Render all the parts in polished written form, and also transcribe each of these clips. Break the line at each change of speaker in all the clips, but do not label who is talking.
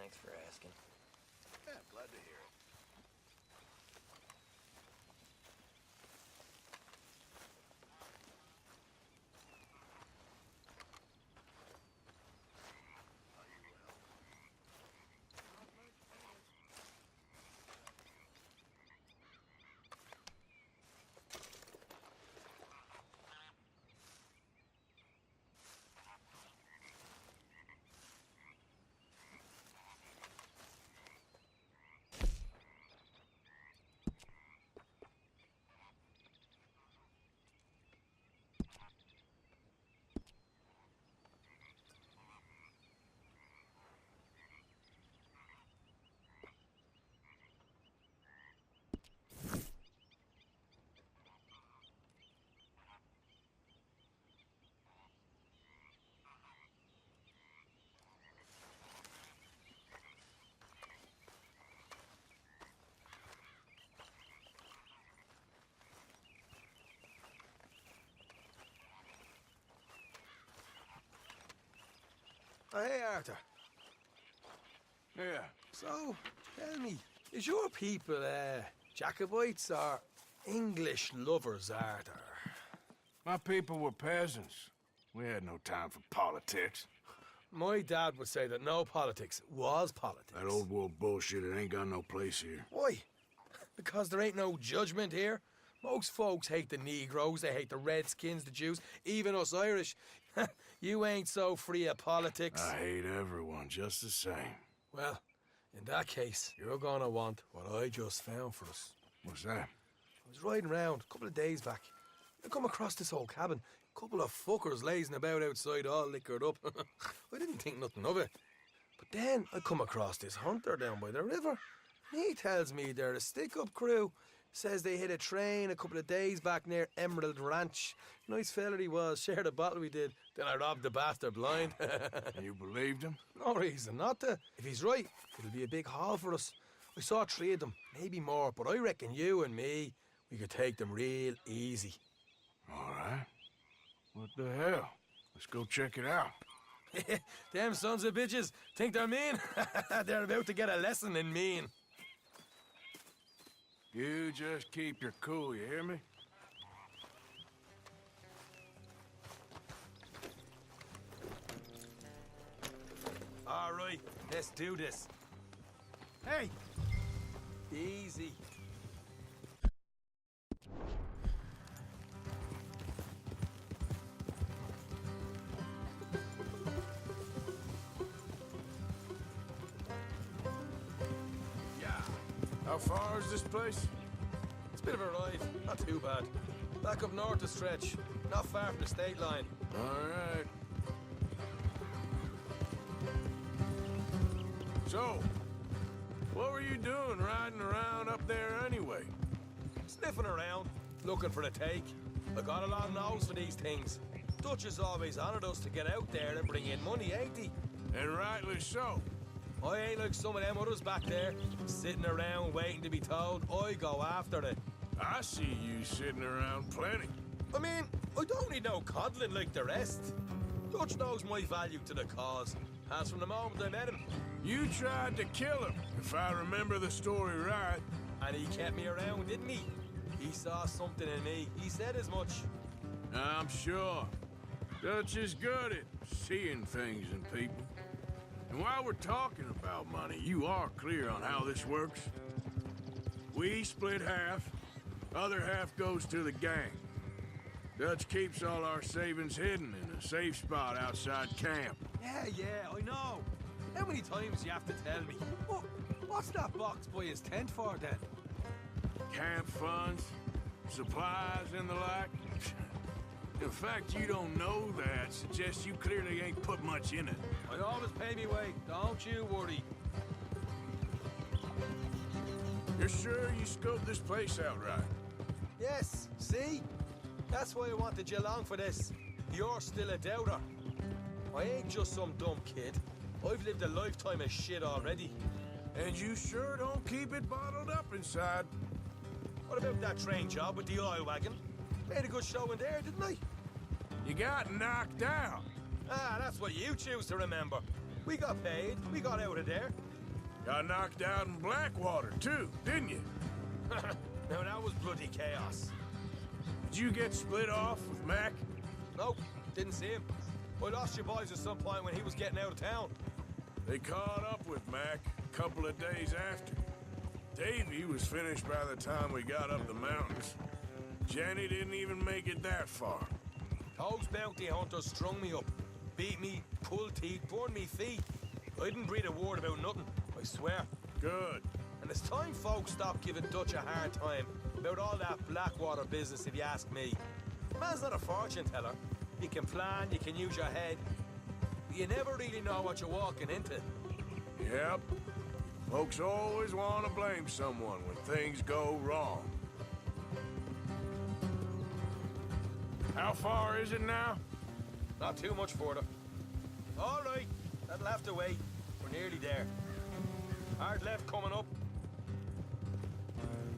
Thanks for asking.
Yeah, I'm glad to hear it.
Oh, hey, Arthur.
Yeah.
So, tell me, is your people, Jacobites or English lovers, Arthur?
My people were peasants. We had no time for politics.
My dad would say that no politics was politics.
That old world bullshit, it ain't got no place here.
Why? Because there ain't no judgment here. Most folks hate the Negroes, they hate the Redskins, the Jews, even us Irish. You ain't so free of politics.
I hate everyone just the same.
Well, in that case, you're gonna want what I just found for us.
What's that?
I was riding around a couple of days back. I come across this old cabin. A couple of fuckers lazing about outside all liquored up. I didn't think nothing of it. But then I come across this hunter down by the river. He tells me they're a stick-up crew. Says they hit a train a couple of days back near Emerald Ranch. Nice fella he was, shared a bottle we did. Then I robbed the bastard blind.
And you believed him?
No reason not to. If he's right, it'll be a big haul for us. I saw 3 of them, maybe more, but I reckon you and me, we could take them real easy.
All right. What the hell? Let's go check it out.
Them sons of bitches think they're mean. They're about to get a lesson in mean.
You just keep your cool, you hear me?
All right, let's do this. Hey! Easy.
Yeah. How far is this place?
It's a bit of a ride, not too bad. Back up north to stretch, not far from the state line.
All right. So, what were you doing riding around up there anyway?
Sniffing around, looking for a take. I got a long nose for these things. Dutch has always honoured us to get out there and bring in money, ain't he?
And rightly so.
I ain't like some of them others back there, sitting around waiting to be told. I go after it.
I see you sitting around plenty.
I mean, I don't need no coddling like the rest. Dutch knows my value to the cause. As from the moment I met him.
You tried to kill him, if I remember the story right.
And he kept me around, didn't he? He saw something in me. He said as much.
I'm sure. Dutch is good at seeing things in people. And while we're talking about money, you are clear on how this works? We split half, other half goes to the gang. Dutch keeps all our savings hidden in a safe spot outside camp.
Yeah, I know. How many times do you have to tell me? What's that box by his tent for, then?
Camp funds, supplies, and the like. The fact you don't know that suggests you clearly ain't put much in it.
I always pay me way, don't you worry.
You're sure you scoped this place out right?
Yes, see? That's why I wanted you along for this. You're still a doubter. I ain't just some dumb kid. I've lived a lifetime of shit already.
And you sure don't keep it bottled up inside.
What about that train job with the oil wagon? Made a good show in there, didn't I?
You got knocked out.
Ah, that's what you choose to remember. We got paid, we got out of there.
Got knocked out in Blackwater, too, didn't you?
Now that was bloody chaos.
Did you get split off with Mac?
Nope, didn't see him. I lost you boys at some point when he was getting out of town.
They caught up with Mac a couple of days after. Davy was finished by the time we got up the mountains. Jenny didn't even make it that far.
Those bounty hunters strung me up, beat me, pulled teeth, burned me feet. I didn't breathe a word about nothing, I swear.
Good.
And it's time folks stop giving Dutch a hard time about all that Blackwater business, if you ask me. Man's not a fortune teller. You can plan, you can use your head, but you never really know what you're walking into.
Yep. Folks always want to blame someone when things go wrong. How far is it now?
Not too much further. All right, that'll have to wait. We're nearly there. Hard left coming up.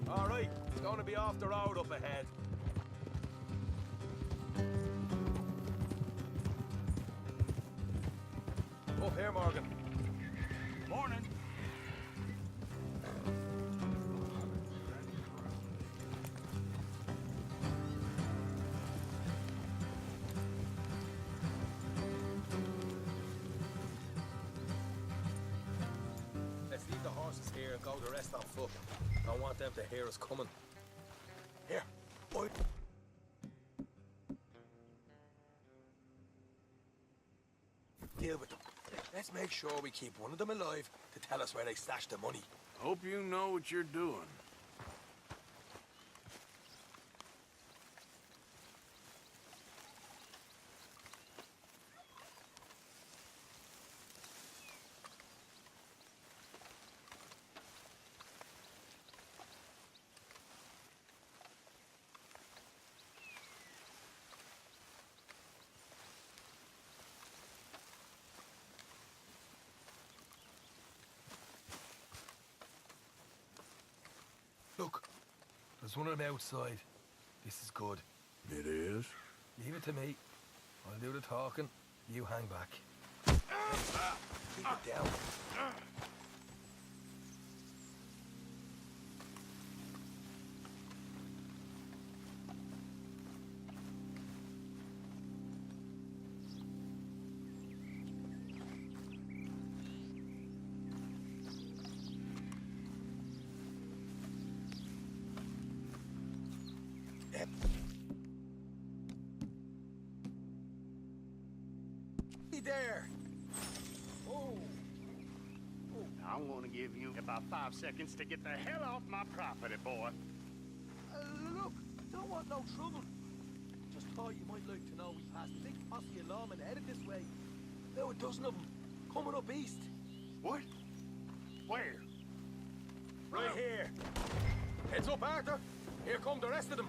All right, it's going to be off the road up ahead. Up here, Morgan.
Morning.
Let's leave the horses here and go the rest on foot. I don't want them to hear us coming. Here, boy. Deal with them. Let's make sure we keep one of them alive to tell us where they stashed the money.
Hope you know what you're doing.
Look, there's one of them outside. This is good.
It is?
Leave it to me. I'll do the talking. You hang back. Keep it down. There. Oh.
I'm gonna give you about 5 seconds to get the hell off my property, boy.
Look, don't want no trouble. Just thought you might like to know we passed a big posse of lawmen headed this way. Now a dozen of them coming up east.
What? Where?
Right here. Heads up, Arthur. Here come the rest of them.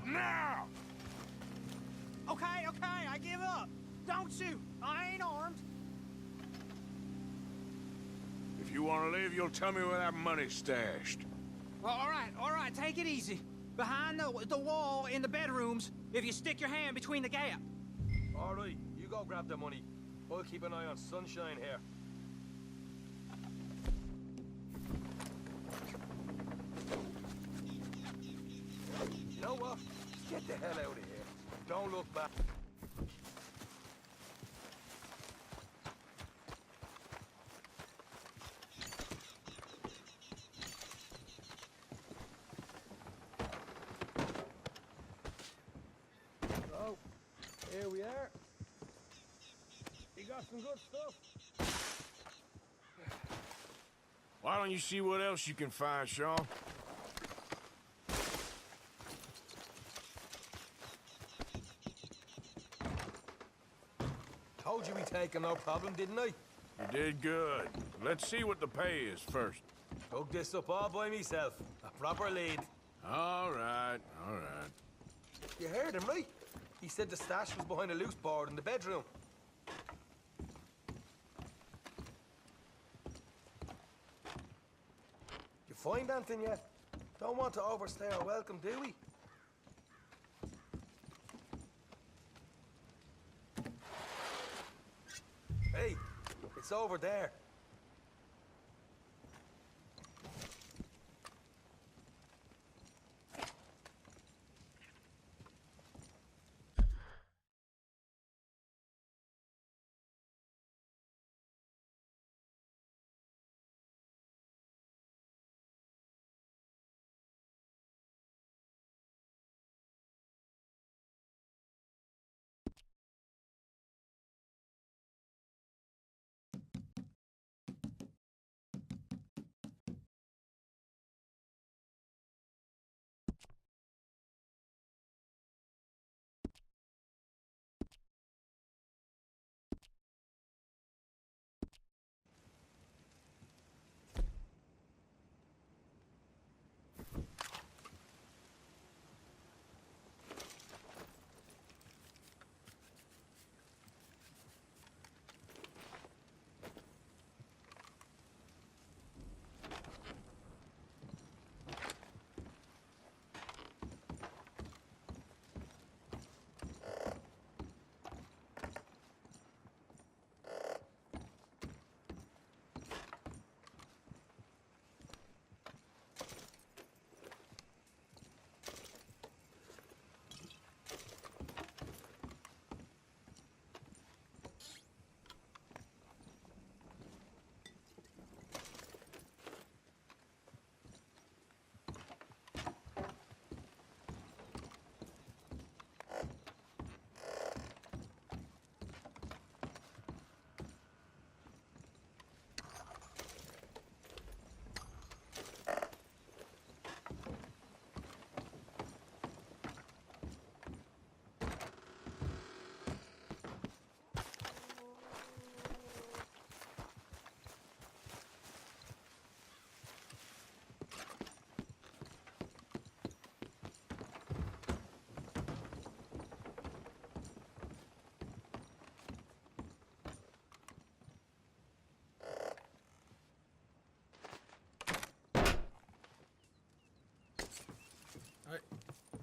Now!
Okay, I give up. Don't shoot. I ain't armed.
If you want to leave, you'll tell me where that money's stashed.
Well, all right, take it easy. Behind the wall in the bedrooms, if you stick your hand between the gap.
All right, you go grab the money. I'll keep an eye on Sunshine here. You know what? Just get the hell out of here. Don't look back. So, here we are. You got some good stuff.
Why don't you see what else you can find, Sean?
Told you we take him, no problem, didn't I?
You did good. Let's see what the pay is first.
Dug this up all by myself. A proper lead.
All right, all right.
You heard him, right? He said the stash was behind a loose board in the bedroom. You find anything yet? Don't want to overstay our welcome, do we? Hey, it's over there.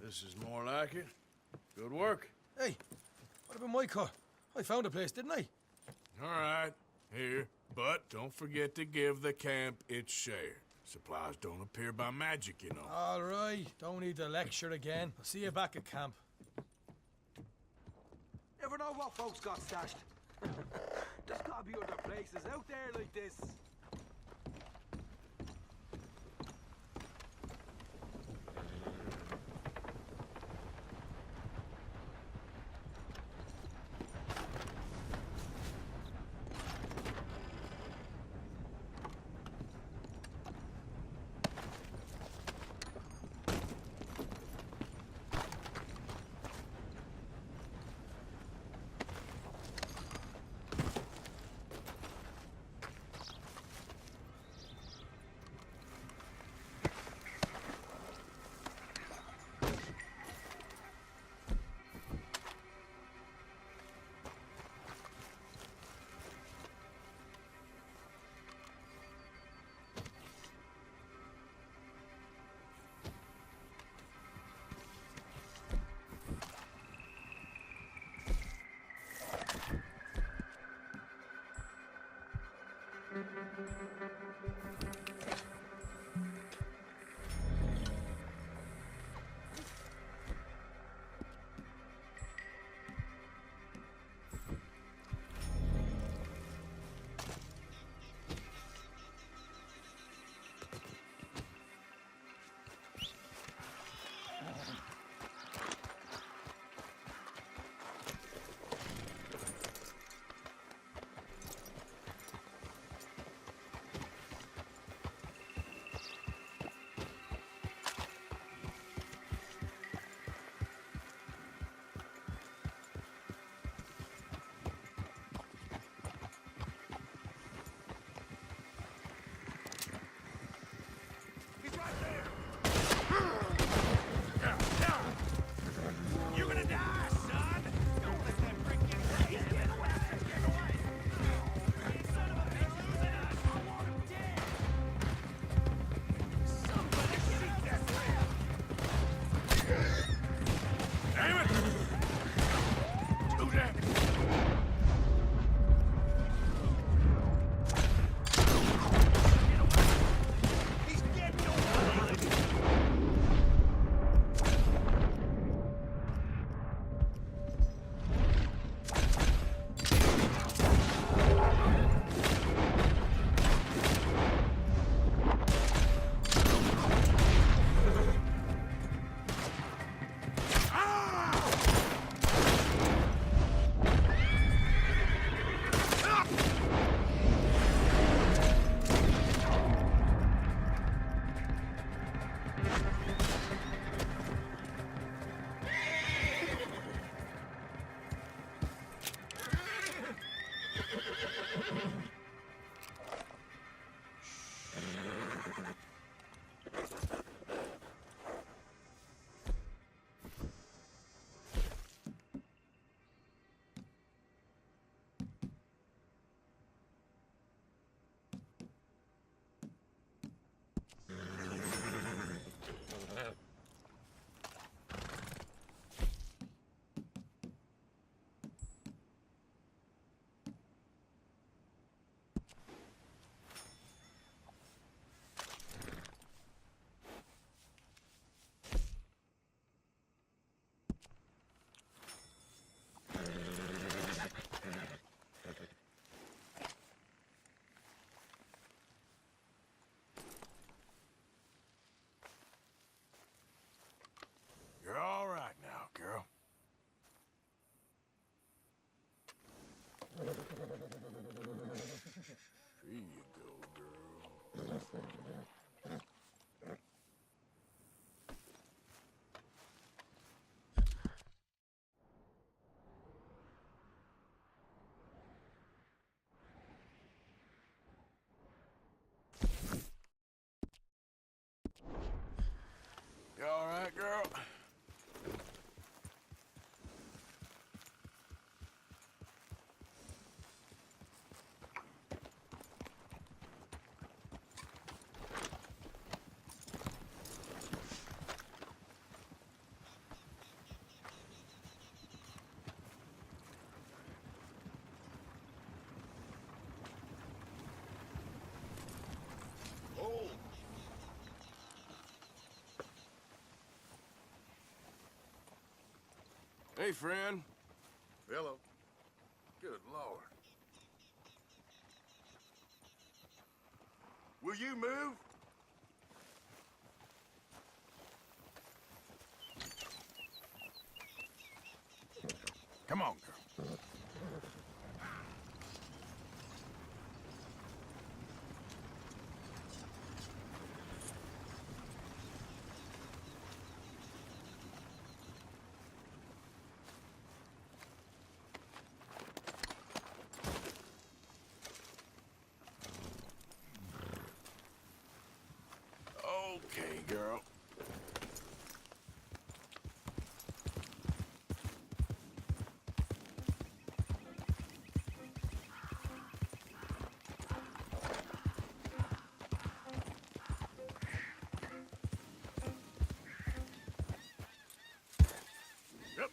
This is more like it. Good work.
Hey, what about my car? I found a place, didn't I?
All right, here. But don't forget to give the camp its share. Supplies don't appear by magic, you know.
All right, don't need to lecture again. I'll see you back at camp. Never know what folks got stashed. There's gotta be other places out there like this.
Hey, friend. Hello. Good Lord. Will you move? Come on, girl. Okay, girl. Yep.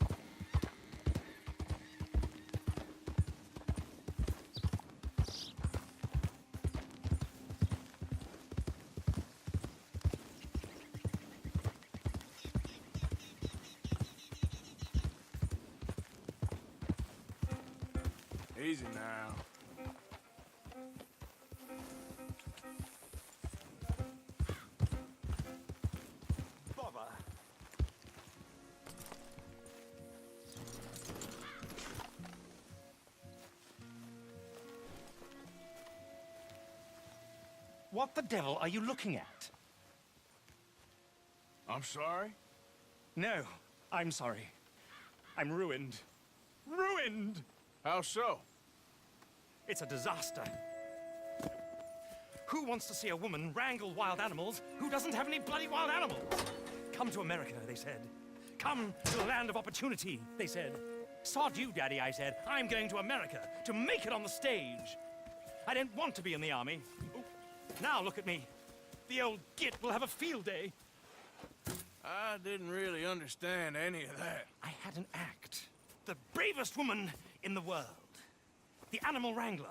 Easy now.
Bother. What the devil are you looking at?
I'm sorry?
No, I'm sorry. I'm ruined. Ruined!
How so?
It's a disaster. Who wants to see a woman wrangle wild animals who doesn't have any bloody wild animals? Come to America, they said. Come to the land of opportunity, they said. Sod you, Daddy, I said. I'm going to America to make it on the stage. I didn't want to be in the army. Now look at me. The old git will have a field day.
I didn't really understand any of that.
I had an act. The bravest woman in the world. The animal wrangler.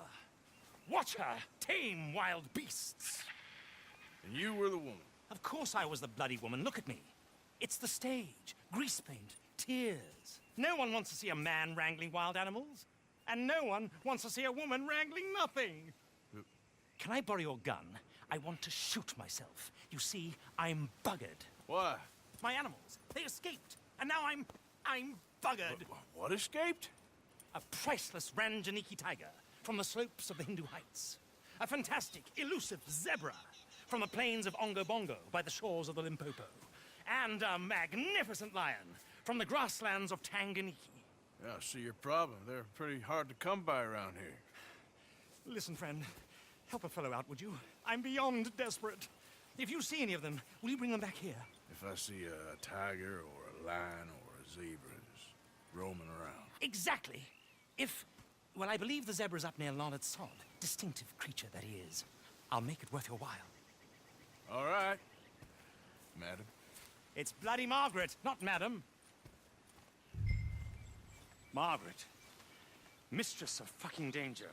Watch her tame wild beasts.
And you were the woman.
Of course I was the bloody woman. Look at me. It's the stage. Grease paint. Tears. No one wants to see a man wrangling wild animals. And no one wants to see a woman wrangling nothing. Can I borrow your gun? I want to shoot myself. You see, I'm buggered.
Why?
My animals, they escaped. And now I'm buggered.
What escaped?
A priceless Ranjaniki tiger from the slopes of the Hindu Heights. A fantastic, elusive zebra from the plains of Ongo Bongo by the shores of the Limpopo. And a magnificent lion from the grasslands of Tanganyika.
Yeah, I see your problem. They're pretty hard to come by around here.
Listen, friend, help a fellow out, would you? I'm beyond desperate. If you see any of them, will you bring them back here?
If I see a tiger or a lion or a zebra just roaming around.
Exactly. Well, I believe the zebra's up near Larned Sod. Distinctive creature that he is. I'll make it worth your while.
All right, madam.
It's bloody Margaret, not madam. Margaret. Mistress of fucking danger.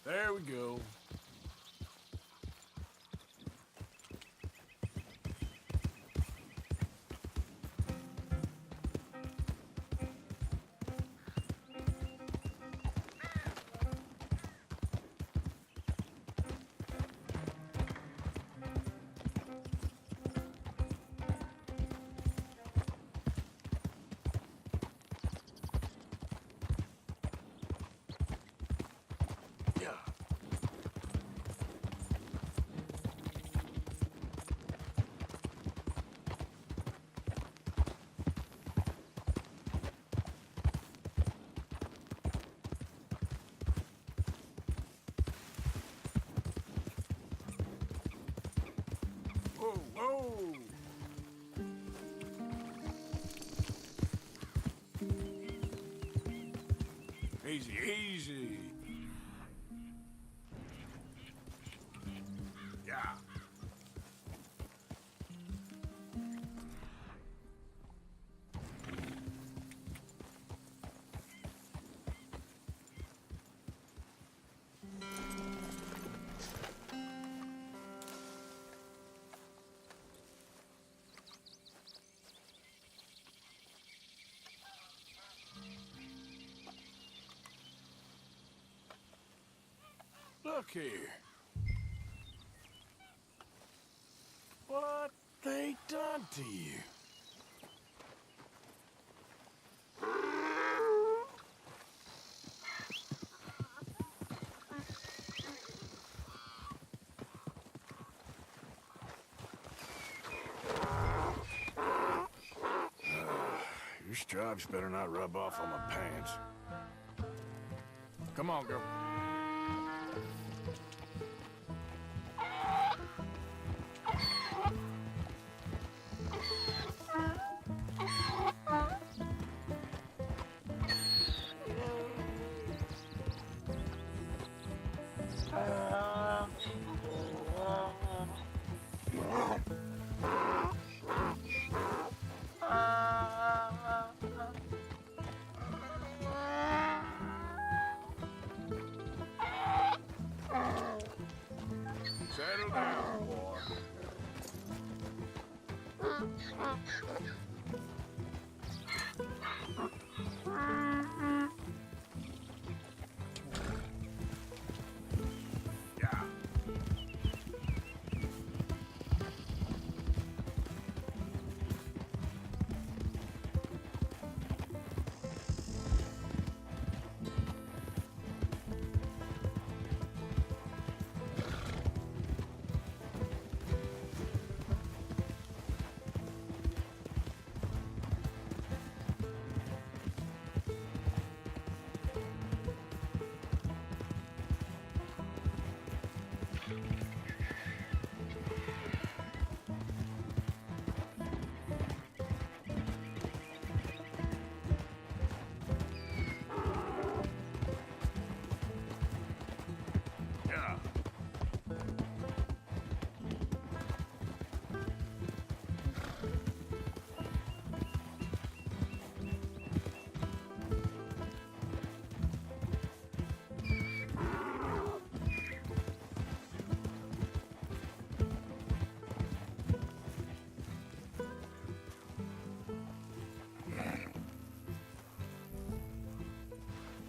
There we go. Yeah. Whoa, whoa! Easy, easy. Yeah. Look here. What they done to you? Your stripes better not rub off on my pants. Come on, girl. Settle down, boy. Yeah. Yeah.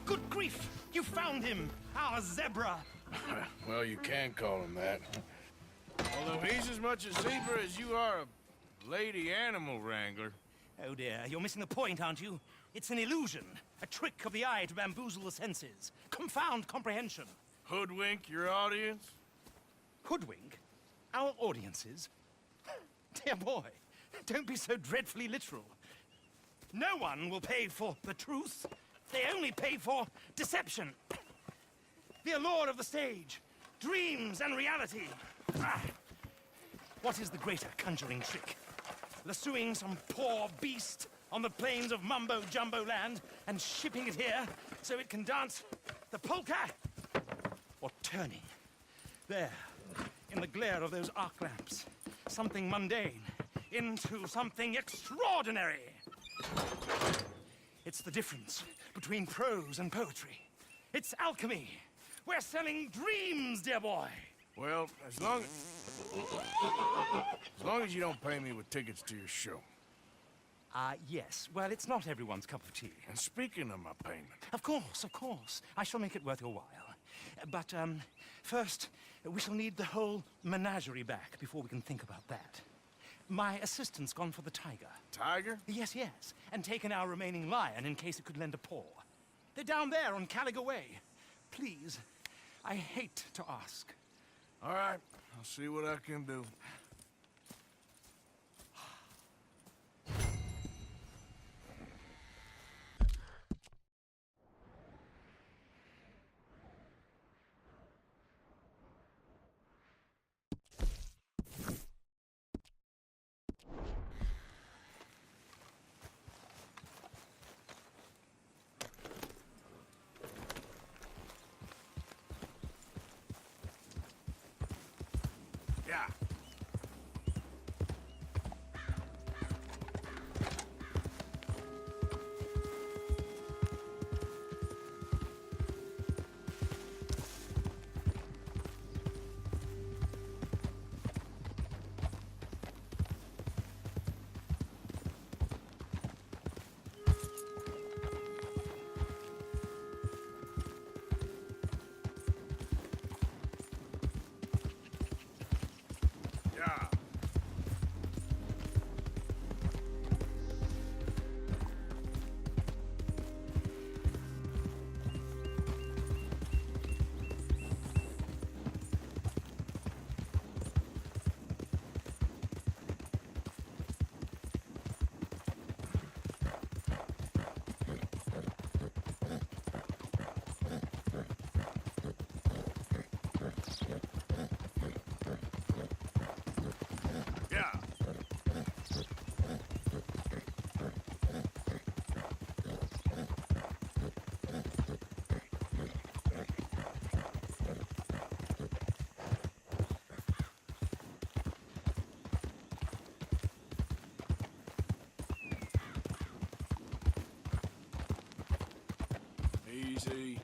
Good grief! You found him! Our zebra!
Well, you can call him that. Although he's as much a zebra as you are a lady animal wrangler.
Oh dear, you're missing the point, aren't you? It's an illusion. A trick of the eye to bamboozle the senses. Confound comprehension.
Hoodwink your audience?
Hoodwink? Our audiences? Dear boy, don't be so dreadfully literal. No one will pay for the truth. They only pay for deception. The allure of the stage, dreams and reality. Ah. What is the greater conjuring trick? Lassoing some poor beast on the plains of mumbo-jumbo land and shipping it here so it can dance the polka? Or turning, there, in the glare of those arc lamps, something mundane into something extraordinary? It's the difference between prose and poetry. It's alchemy. We're selling dreams, dear boy.
Well, as long as you don't pay me with tickets to your show.
Yes. Well, it's not everyone's cup of tea.
And speaking of my payment,
Of course, of course. I shall make it worth your while. But, first, we shall need the whole menagerie back before we can think about that. My assistant's gone for the tiger.
Tiger?
Yes, yes. And taken our remaining lion in case it could lend a paw. They're down there on Caliga Way. Please, I hate to ask.
All right, I'll see what I can do. Yeah. Yeah. Yeah. Easy.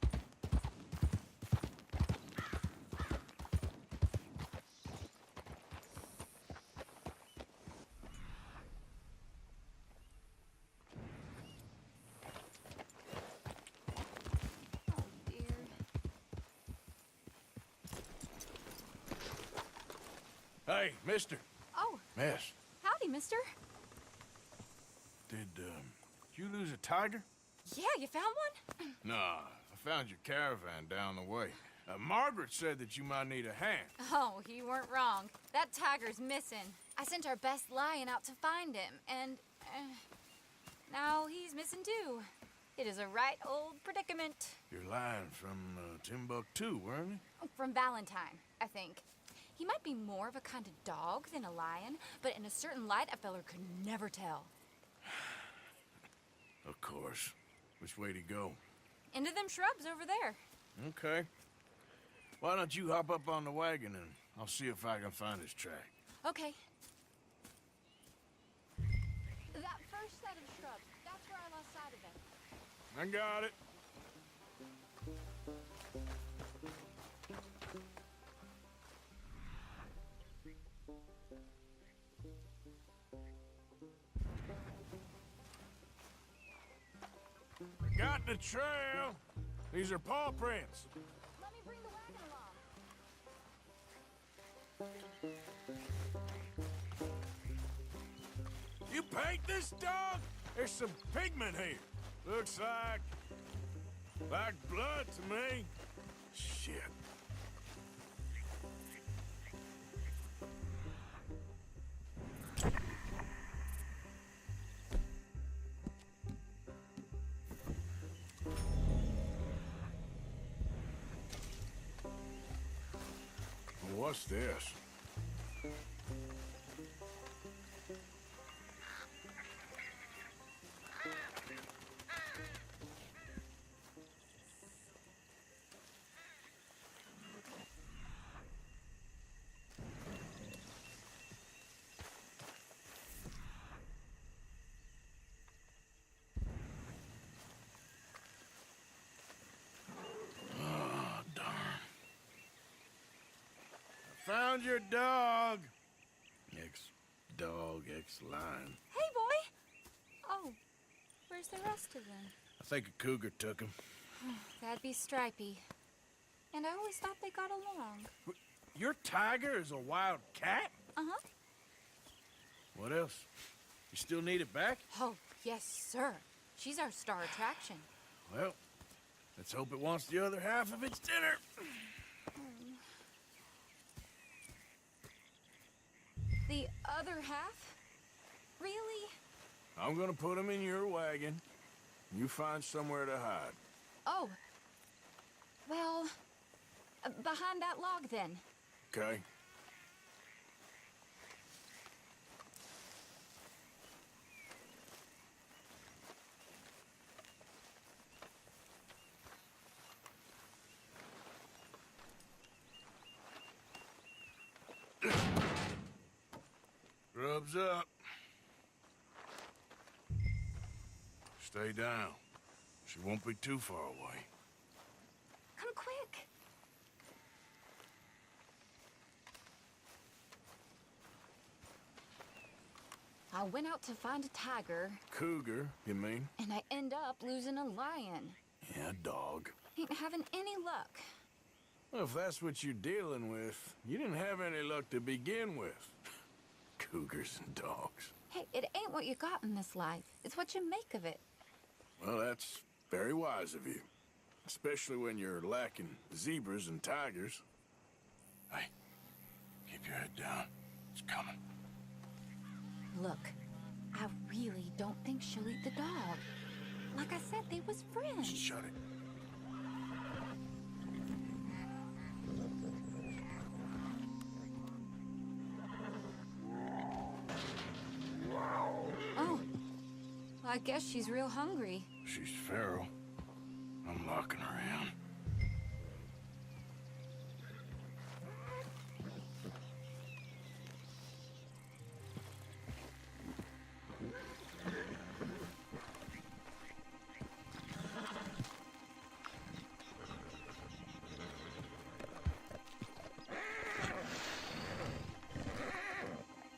Oh, dear.
Hey, mister.
Oh,
Miss,
howdy, mister.
did you lose a tiger?
Yeah, you found one?
Nah, I found your caravan down the way. Margaret said that you might need a hand.
Oh, you weren't wrong. That tiger's missing. I sent our best lion out to find him, and now he's missing too. It is a right old predicament.
You're lying from Timbuktu, weren't you?
From Valentine, I think. He might be more of a kind of dog than a lion, but in a certain light, a feller could never tell.
Of course. Which way to go?
Into them shrubs over there.
Okay. Why don't you hop up on the wagon and I'll see if I can find his track.
Okay. That first set of shrubs, that's where I lost sight of him.
I got it. Got the trail. These are paw prints.
Let me bring the wagon along.
You paint this dog? There's some pigment here. Looks like blood to me. Shit. What's this? Oh, darn. found your dog. Ex-dog, ex-lion.
Hey, boy! Oh, where's the rest of them?
I think a cougar took him.
That'd be Stripey. And I always thought they got along.
Your tiger is a wild cat?
Uh-huh.
What else? You still need it back?
Oh, yes, sir. She's our star attraction.
Well, let's hope it wants the other half of its dinner.
The other half? Really?
I'm gonna put him in your wagon. You find somewhere to hide.
Oh. Well, behind that log, then.
Okay? Grub's up. Stay down. She won't be too far away.
Come quick. I went out to find a tiger,
Cougar, you mean?
and I end up losing a lion.
Yeah, dog.
Ain't having any luck.
Well, if that's what you're dealing with, you didn't have any luck to begin with. Cougars and dogs.
Hey, it ain't what you got in this life. It's what you make of it.
Well, that's very wise of you. Especially when you're lacking zebras and tigers. Hey, keep your head down. It's coming.
Look, I really don't think she'll eat the dog. Like I said, they was friends.
Shut it.
Oh, I guess she's real hungry.
She's feral. I'm locking her in.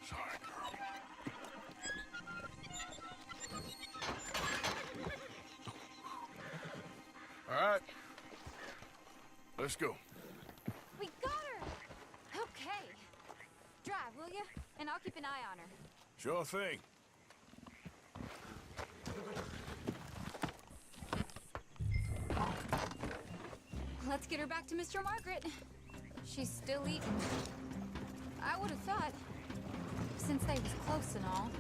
Sorry, girl. All right. Let's go.
We got her! Okay. Drive, will you? And I'll keep an eye on her.
Sure thing.
Let's get her back to Mr. Margaret. She's still eating. I would have thought, since they was close and all.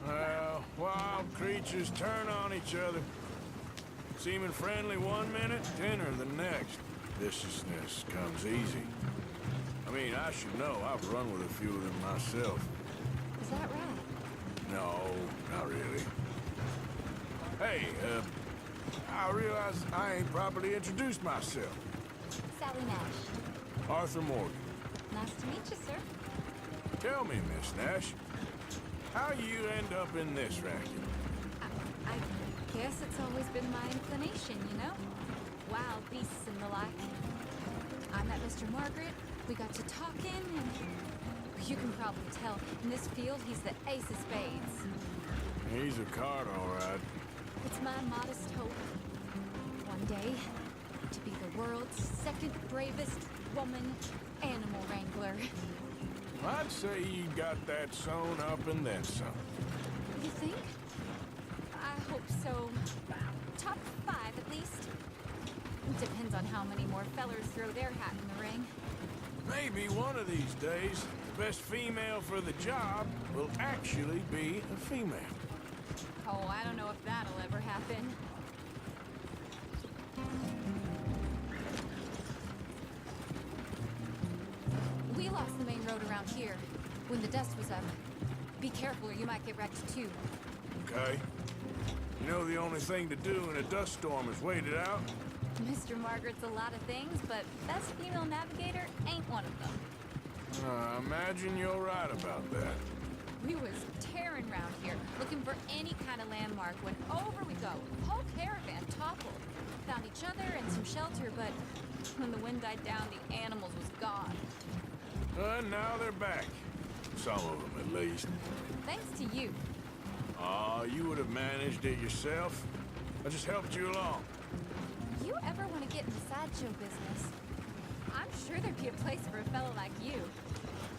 Well, wild creatures turn on each other. Seeming friendly one minute, dinner the next. Viciousness comes easy. I mean, I should know. I've run with a few of them myself.
Is that right?
No, not really. Hey, I realize I ain't properly introduced myself.
Sally Nash.
Arthur Morgan.
Nice to meet you, sir.
Tell me, Miss Nash, how you end up in this racket?
I guess it's always been my inclination, you know? Wild beasts and the like. I met Mr. Margaret, we got to talking, and you can probably tell, in this field, he's the ace of spades.
He's a card, all right.
It's my modest hope, one day, to be the world's second bravest woman animal wrangler.
I'd say you got that sewn up and then some.
You think? I hope so. Top 5, at least. Depends on how many more fellers throw their hat in the ring.
Maybe one of these days, the best female for the job will actually be a female.
Oh, I don't know if that'll ever happen. We lost the main road around here when the dust was up. Be careful or you might get wrecked too.
Okay? You know the only thing to do in a dust storm is wait it out?
Mr. Margaret's a lot of things, but best female navigator ain't one of them.
I imagine you're right about that.
We was tearing around here, looking for any kind of landmark when over we go. Whole caravan toppled. Found each other and some shelter, but when the wind died down, the animals was gone.
Now they're back. Some of them, at least.
Thanks to you.
Aw, you would have managed it yourself. I just helped you along.
You ever want to get in the sideshow business? I'm sure there'd be a place for a fellow like you.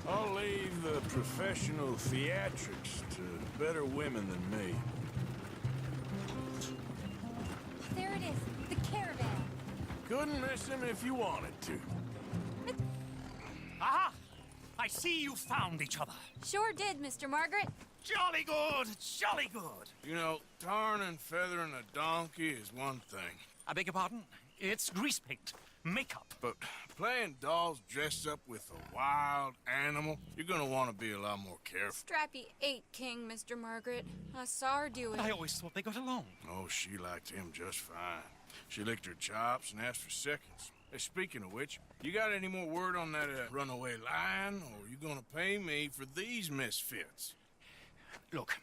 I'll leave the professional theatrics to better women than me.
There it is, the caravan.
Couldn't miss him if you wanted to.
Aha! I see you found each other.
Sure did, Mr. Margaret.
Jolly good, jolly good.
You know, tarring and feathering a donkey is one thing.
I beg your pardon? It's grease paint, makeup.
But playing dolls dressed up with a wild animal, you're gonna want to be a lot more careful.
Strappy ate King, Mr. Margaret. I saw her do it.
I always thought they got along.
Oh, she liked him just fine. She licked her chops and asked for seconds. Hey, speaking of which, you got any more word on that runaway lion, or are you gonna pay me for these misfits?
Look,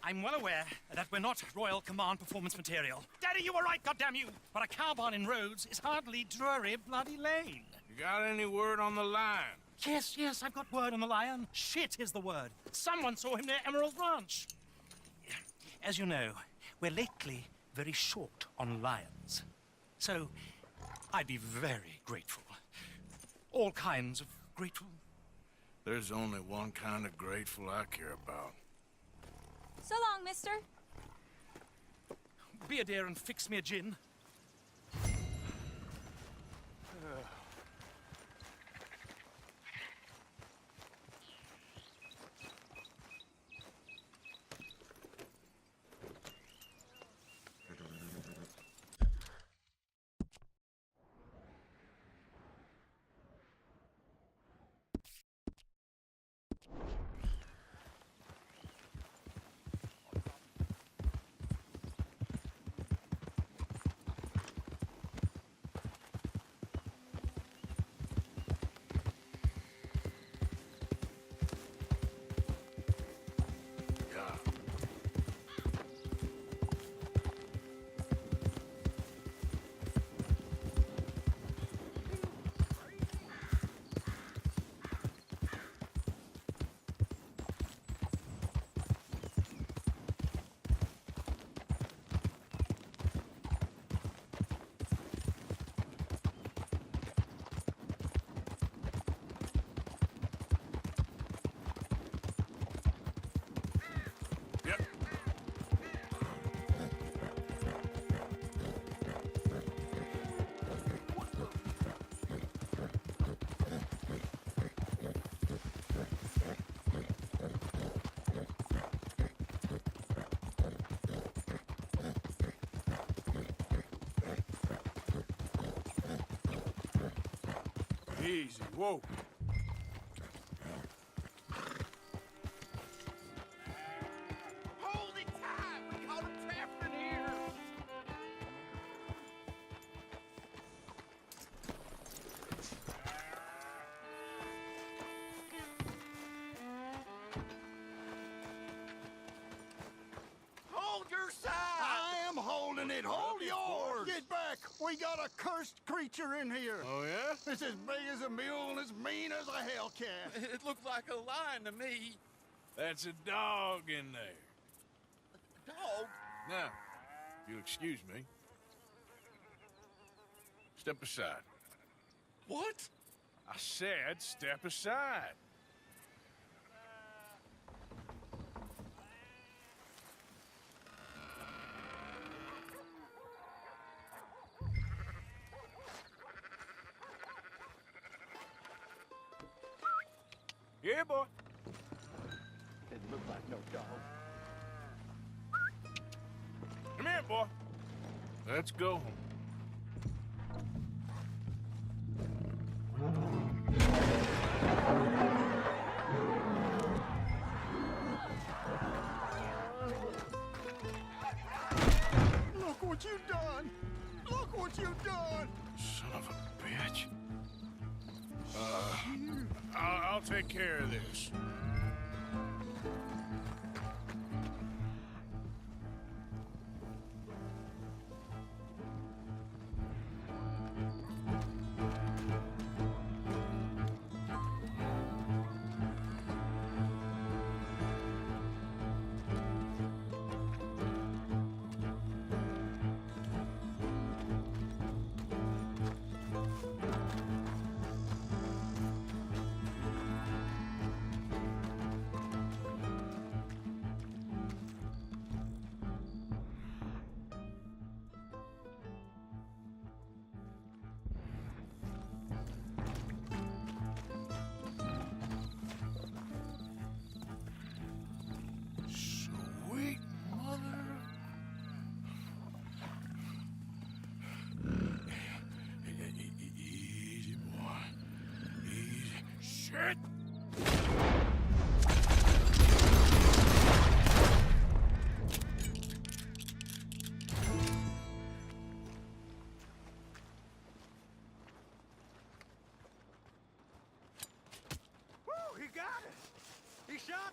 I'm well aware that we're not Royal Command performance material. Daddy, you were right, goddamn you! But a cow barn in Rhodes is hardly Drury Bloody Lane.
You got any word on the lion?
Yes, I've got word on the lion. Shit is the word. Someone saw him near Emerald Ranch. As you know, we're lately very short on lions. So, I'd be very grateful. All kinds of grateful.
There's only one kind of grateful I care about.
So long, mister.
Be a dear and fix me a gin.
Easy, whoa.
Hold it tight! We caught him trapped in here! Hold your side!
I am holding it. Hold yours. Get back. We got a cursed creature in here.
Oh, yeah?
It's as big as a mule and as mean as a hellcat.
It looked like a lion to me.
That's a dog in there.
Dog?
Now, if you'll excuse me. Step aside.
What?
I said step aside. Yeah, boy.
Didn't look like no dog.
Come here, boy. Let's go home.
Look what you've done. Look what you've done.
Son of a bitch. I'll take care of this.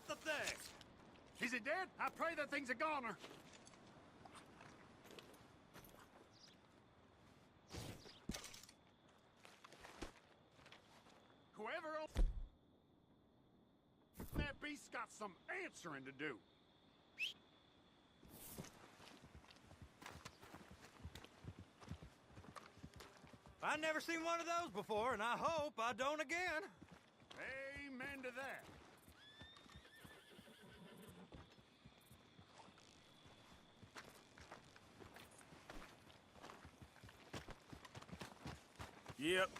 the thing! Is it dead? I pray that thing's a goner. Whoever owns that beast's got some answering to do.
I've never seen one of those before, and I hope I don't again.
Amen to that.
Yep.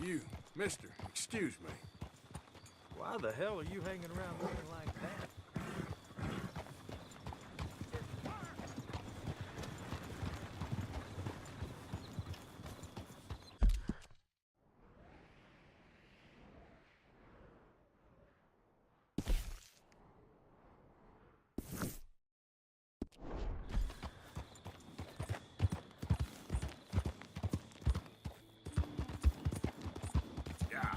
You, mister, excuse me.
Why the hell are you hanging around looking like that?
Yeah.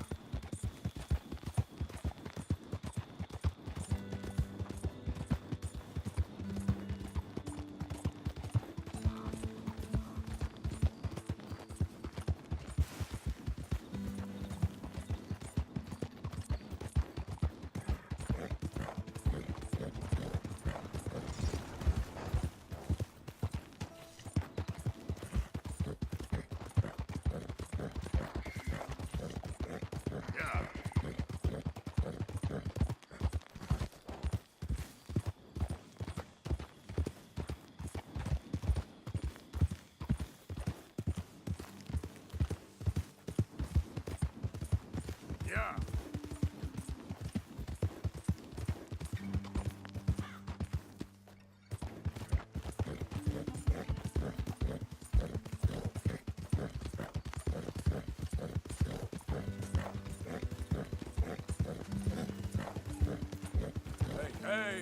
Yeah. Hey, hey.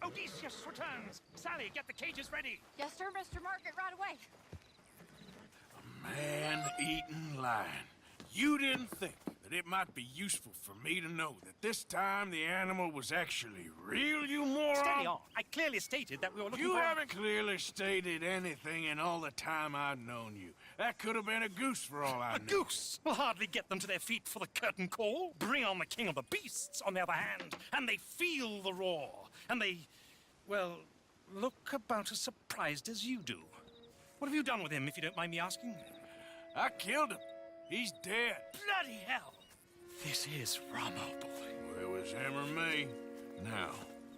Odysseus returns! Sally, get the cages ready!
Yes, sir, Mr. Margaret, right away.
Man-eating lion. You didn't think that it might be useful for me to know that this time the animal was actually real, you moron?
Steady on. I clearly stated that we were looking
You
for...
haven't clearly stated anything in all the time I've known you. That could have been a goose for all I
A
knew.
goose will hardly get them to their feet for the curtain call. Bring on the king of the beasts, on the other hand, and they feel the roar. And they, well, look about as surprised as you do. What have you done with him, if you don't mind me asking?
I killed him. He's dead.
Bloody hell! This is Rommel, boy.
Well, it was him or me. Now,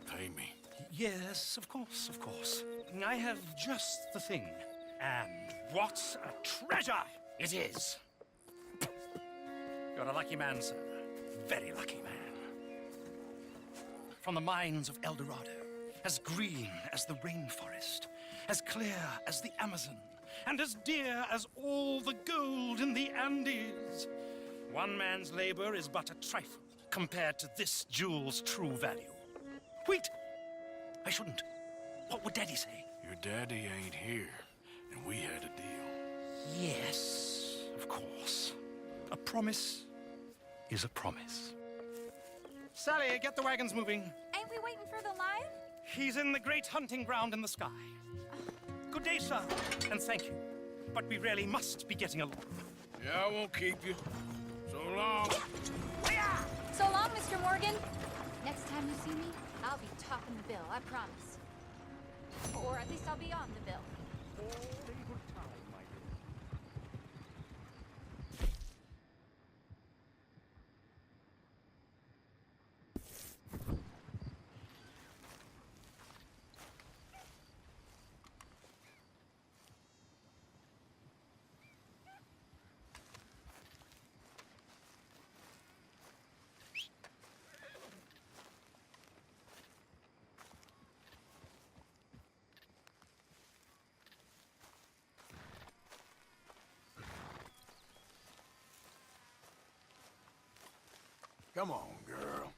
pay me.
Yes, of course, of course. I have just the thing. And what a treasure it is! You're a lucky man, sir. Very lucky man. From the mines of El Dorado, as green as the rainforest, as clear as the Amazon, and as dear as all the gold in the Andes. One man's labor is but a trifle compared to this jewel's true value. Wait! I shouldn't. What would Daddy say?
Your daddy ain't here, and we had a deal.
Yes, of course. A promise is a promise. Sally, get the wagons moving.
Ain't we waiting for the lion?
He's in the great hunting ground in the sky. Good day, sir, and thank you. But we really must be getting along.
Yeah, I won't keep you. So long.
So long, Mr. Morgan. Next time you see me, I'll be topping the bill, I promise. Or at least I'll be on the bill.
All in good time, my dear.
Come on, girl.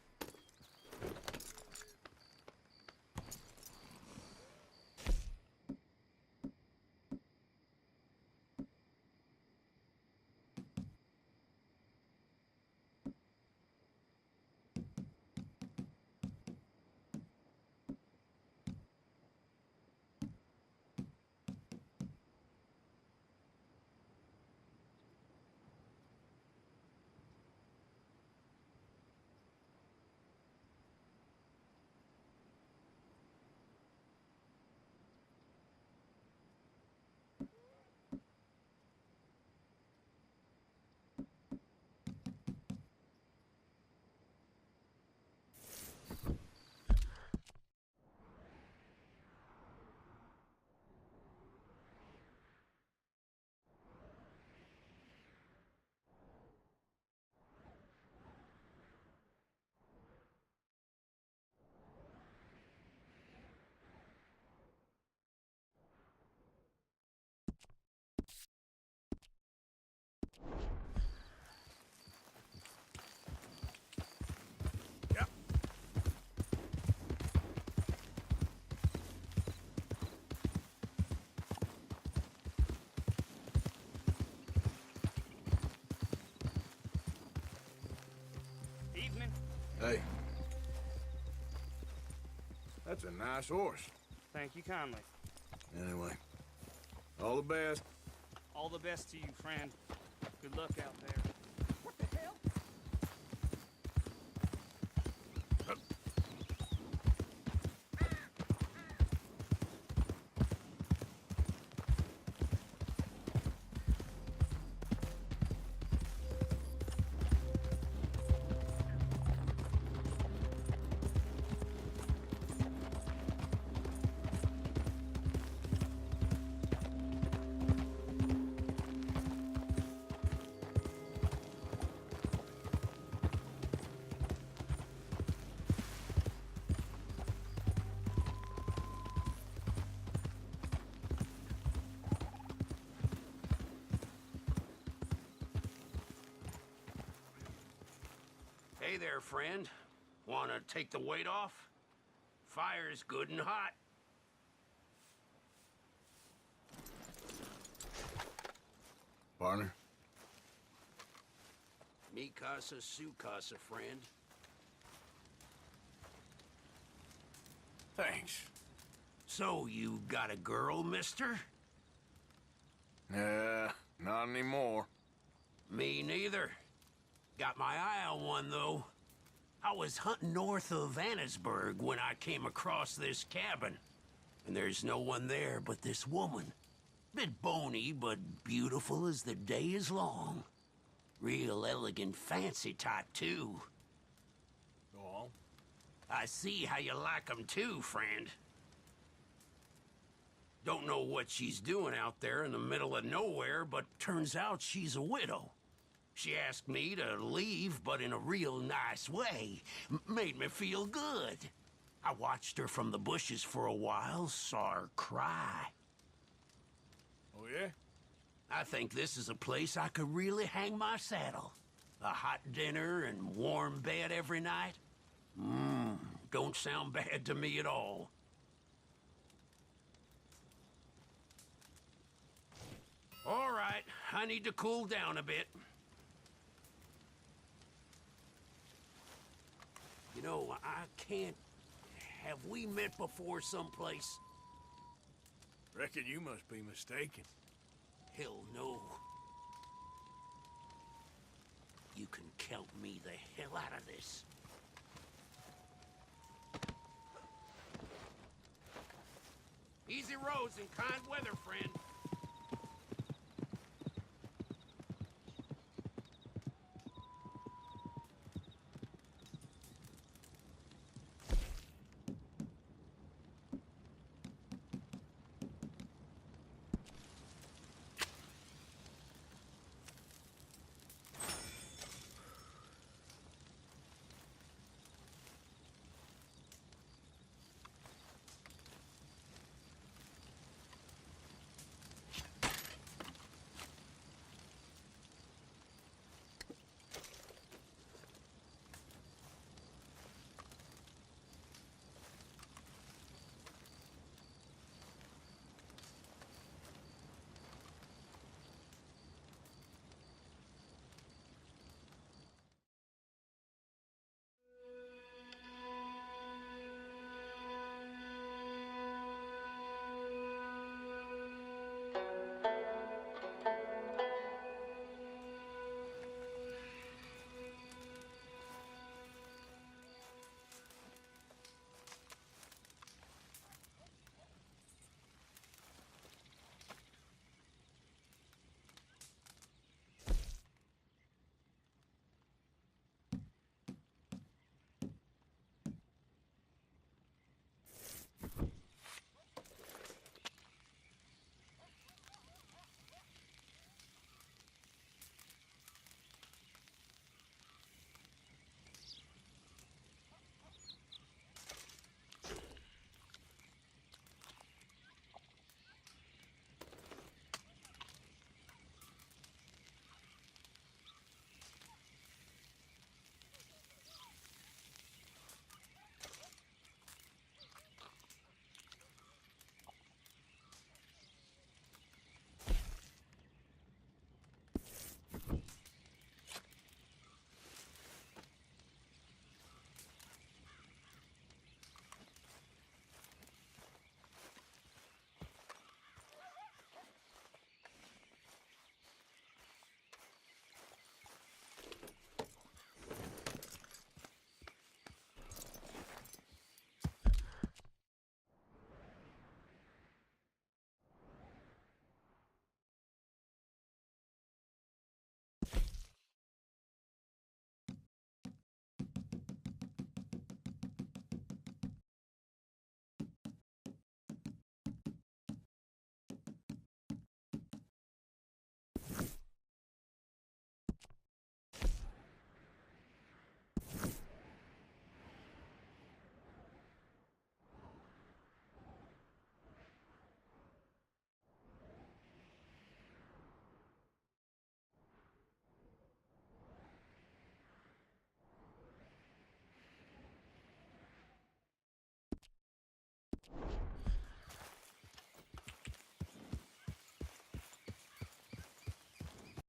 Evening.
Hey. That's a nice horse.
Thank you kindly.
Anyway, all the best.
All the best to you, friend. Good luck out there. What the hell?
Hey there, friend. Wanna take the weight off? Fire's good and hot.
Partner?
Mi casa, su casa, friend.
Thanks.
So, you got a girl, mister?
Not anymore.
Me neither. Got my eye on one, though. I was hunting north of Annesburg when I came across this cabin. And there's no one there but this woman. Bit bony, but beautiful as the day is long. Real elegant, fancy type, too.
Go on.
I see how you like 'em too, friend. Don't know what she's doing out there in the middle of nowhere, but turns out she's a widow. She asked me to leave, but in a real nice way. Made me feel good. I watched her from the bushes for a while, saw her cry.
Oh, yeah?
I think this is a place I could really hang my saddle. A hot dinner and warm bed every night. Don't sound bad to me at all. All right, I need to cool down a bit. You know, I can't... Have we met before someplace?
Reckon you must be mistaken.
Hell no. You can count me the hell out of this. Easy roads and kind weather, friend.